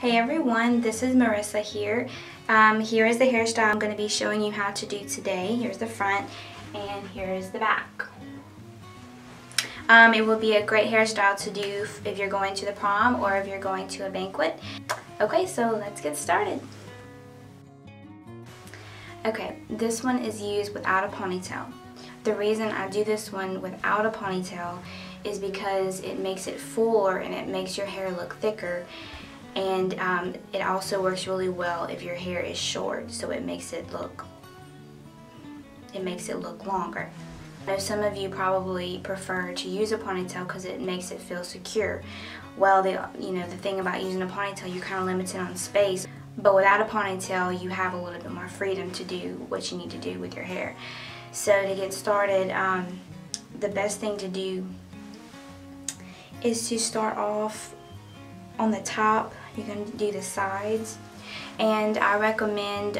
Hey everyone, this is Marissa here. Here is the hairstyle I'm going to be showing you how to do today. Here's the front and here's the back. It will be a great hairstyle to do if you're going to the prom or if you're going to a banquet. Okay, so let's get started. Okay, this one is used without a ponytail. The reason I do this one without a ponytail is because it makes it fuller and it makes your hair look thicker. And it also works really well if your hair is short, so it makes it look longer. I know some of you probably prefer to use a ponytail because it makes it feel secure. Well, the thing about using a ponytail, you're kind of limited on space, but without a ponytail, you have a little bit more freedom to do what you need to do with your hair. So to get started, the best thing to do is to start off on the top. You're going to do the sides, and I recommend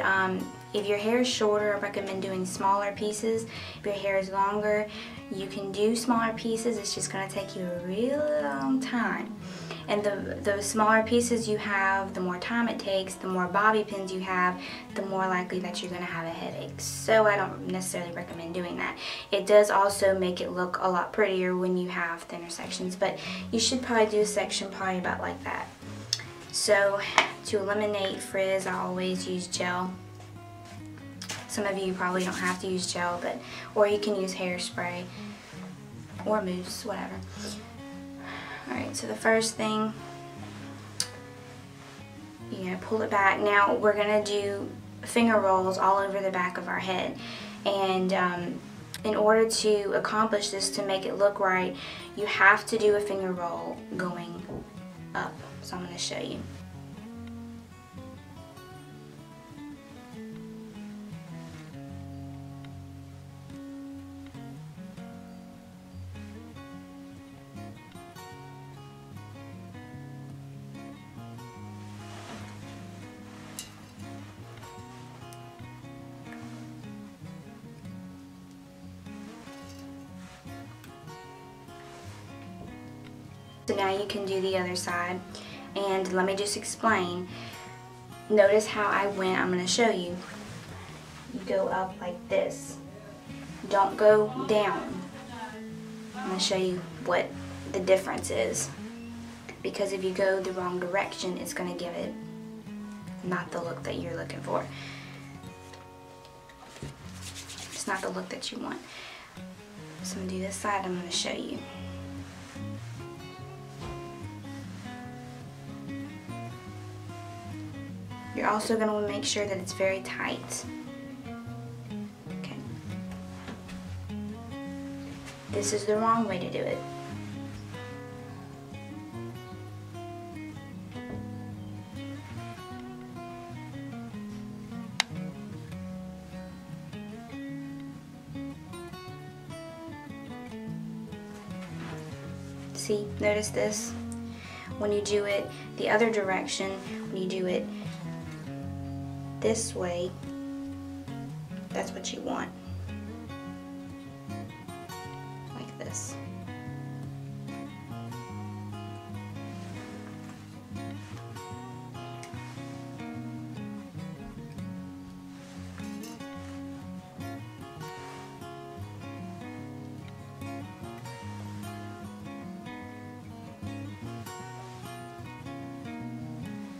if your hair is shorter, I recommend doing smaller pieces. If your hair is longer, you can do smaller pieces. It's just going to take you a really long time, and the smaller pieces you have, the more time it takes, the more bobby pins you have, the more likely that you're going to have a headache. So I don't necessarily recommend doing that. It does also make it look a lot prettier when you have thinner sections, but you should probably do a section probably about like that. So to eliminate frizz, I always use gel. Some of you probably don't have to use gel, or you can use hairspray or mousse, whatever. Alright, so the first thing, you're going to pull it back. Now we're going to do finger rolls all over the back of our head. And in order to accomplish this, to make it look right, you have to do a finger roll going up. So I'm going to show you. So now you can do the other side, and let me just explain. Notice how I went. I'm going to show you. You go up like this. Don't go down. I'm going to show you what the difference is, because if you go the wrong direction, it's going to give it not the look that you're looking for. It's not the look that you want. So I'm going to do this side. I'm going to show you. You're also going to want to make sure that it's very tight. Okay. This is the wrong way to do it. See, notice this? When you do it the other direction, when you do it this way, that's what you want, like this.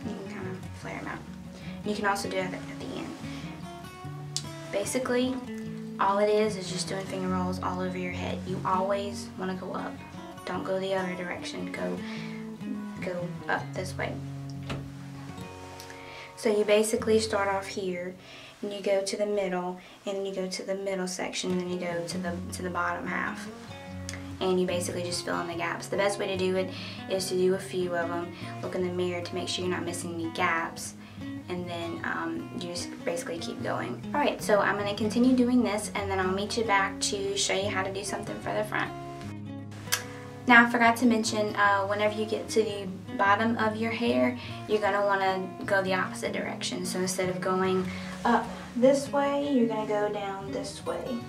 You can kind of flare them out. You can also do it at the end. Basically, all it is just doing finger rolls all over your head. You always want to go up. Don't go the other direction. Go up this way. So you basically start off here, and you go to the middle, and then you go to the middle section, and then you go to the bottom half. And you basically just fill in the gaps. The best way to do it is to do a few of them. Look in the mirror to make sure you're not missing any gaps. And then you just basically keep going. Alright, so I'm going to continue doing this, and then I'll meet you back to show you how to do something for the front. Now I forgot to mention, whenever you get to the bottom of your hair, you're going to want to go the opposite direction. So instead of going up this way, you're going to go down this way.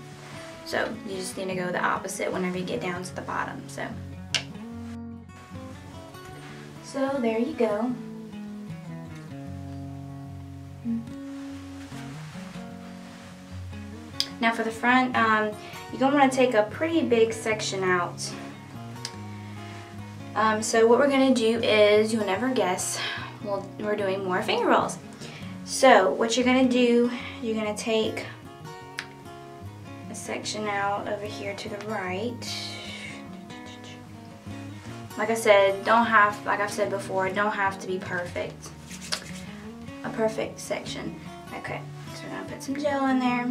So you just need to go the opposite whenever you get down to the bottom. So there you go. Now for the front, you're going to want to take a pretty big section out. So what we're going to do is, you'll never guess, we're doing more finger rolls. So what you're going to do, you're going to take a section out over here to the right. Like I said, like I've said before, don't have to be perfect. A perfect section. Okay, so we're going to put some gel in there.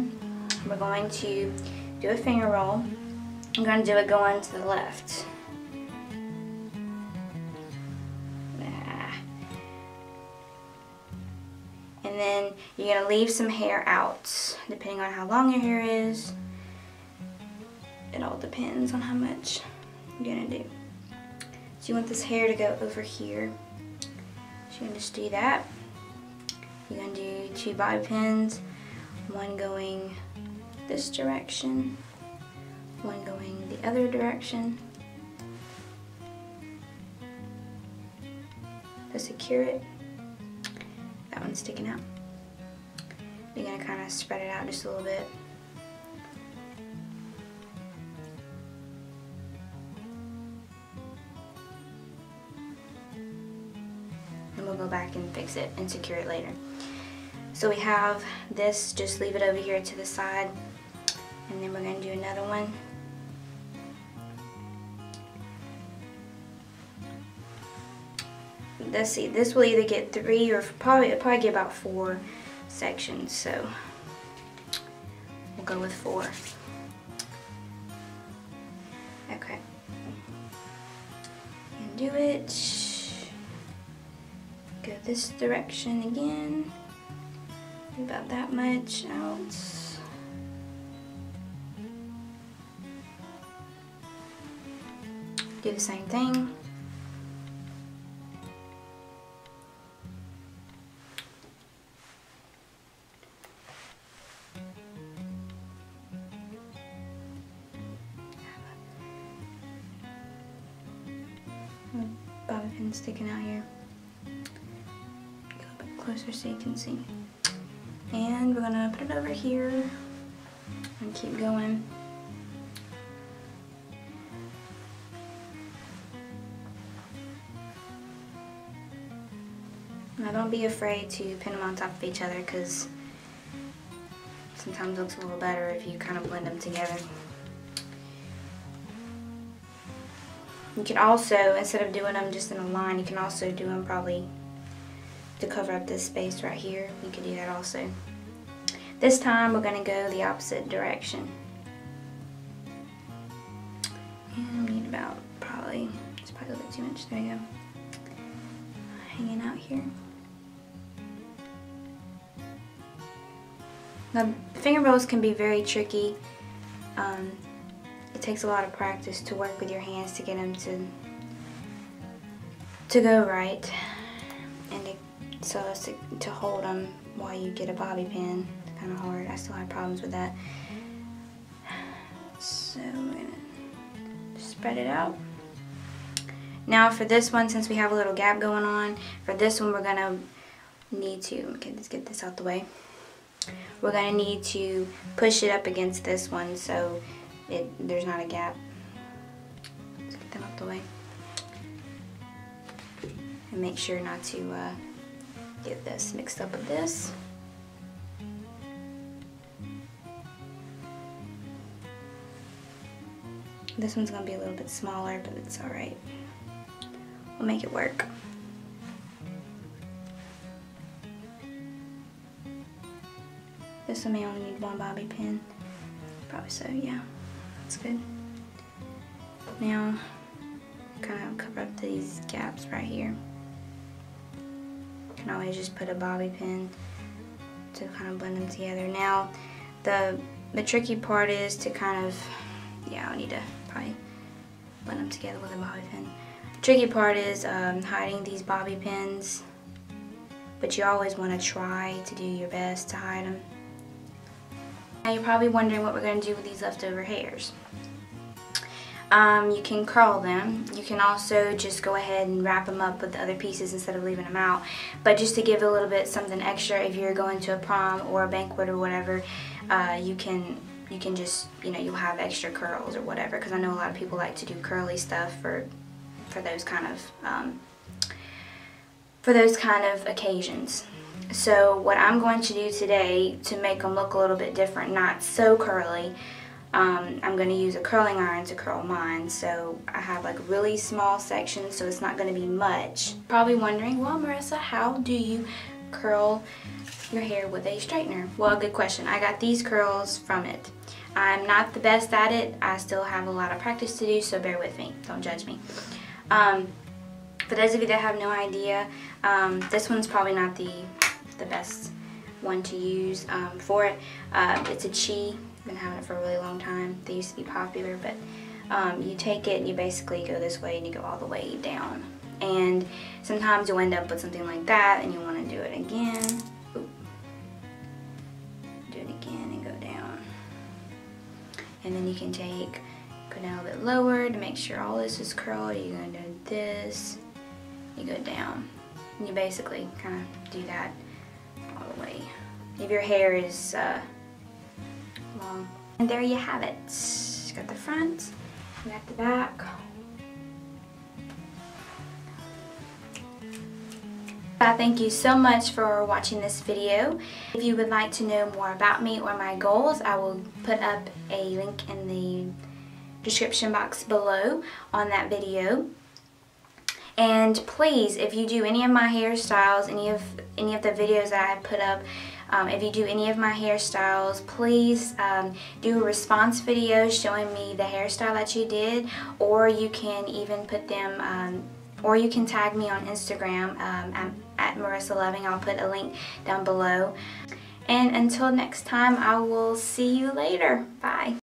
We're going to do a finger roll. I'm going to do it going to the left. And then you're going to leave some hair out, depending on how long your hair is. It all depends on how much you're going to do. So you want this hair to go over here. So you're going to just do that. You're going to do 2 bobby pins, one going this direction, one going the other direction to secure it. That one's sticking out. You're going to kind of spread it out just a little bit. And we'll go back and fix it and secure it later. So we have this, just leave it over here to the side, and then we're going to do another one. Let's see, this will either get 3 or probably get about 4 sections, so we'll go with 4. Okay. And do it. Go this direction again. About that much out. Do the same thing. Bobby pin sticking out here. Get a little bit closer so you can see. And we're gonna put it over here and keep going. Now don't be afraid to pin them on top of each other, because sometimes it looks a little better if you kind of blend them together. You can also, instead of doing them just in a line, you can also do them probably to cover up this space right here. You could do that also. This time we're going to go the opposite direction. And we need about it's probably a little bit too much. There you go. Hanging out here. Now, finger rolls can be very tricky. It takes a lot of practice to work with your hands to get them to go right, and so as to hold them while you get a bobby pin. It's kind of hard. I still have problems with that. So we're gonna spread it out. Now for this one, since we have a little gap going on, for this one we're gonna need to, okay, let's get this out the way. We're gonna need to push it up against this one so there's not a gap. Let's get them out the way. And make sure not to get this mixed up with this. This one's gonna be a little bit smaller, but it's alright. We'll make it work. This one may only need 1 bobby pin. Probably so, yeah. That's good. Now, kind of cover up these gaps right here. You can always just put a bobby pin to kind of blend them together. Now, the tricky part is to kind of, yeah, I'll need to probably blend them together with a bobby pin. The tricky part is hiding these bobby pins, but you always want to try to do your best to hide them. Now you're probably wondering what we're going to do with these leftover hairs. You can curl them. You can also just go ahead and wrap them up with the other pieces instead of leaving them out. But just to give a little bit something extra, if you're going to a prom or a banquet or whatever, you can you can just, you know, you'll have extra curls or whatever, because I know a lot of people like to do curly stuff for those kind of occasions. So what I'm going to do today to make them look a little bit different, not so curly, I'm going to use a curling iron to curl mine. So I have like really small sections, so it's not going to be much. Probably wondering, well, Marissa, how do you curl your hair with a straightener? Well, good question. I got these curls from it. I'm not the best at it. I still have a lot of practice to do, so bear with me. Don't judge me. For those of you that have no idea, this one's probably not the best one to use for it. It's a Chi. Been having it for a really long time. They used to be popular, but you take it and you basically go this way and you go all the way down. And sometimes you'll end up with something like that and you want to do it again. Oop. Do it again and go down. And then you can go down a little bit lower to make sure all this is curled. You're going to do this. You go down. And you basically kind of do that all the way. If your hair is long. And there you have it. Got the front, got the back. Thank you so much for watching this video. If you would like to know more about me or my goals, I will put up a link in the description box below on that video. And please, if you do any of my hairstyles, any of the videos that I put up, if you do any of my hairstyles, please do a response video showing me the hairstyle that you did, or you can even put them, or you can tag me on Instagram at Marissa Loving. I'll put a link down below. And until next time, I will see you later. Bye.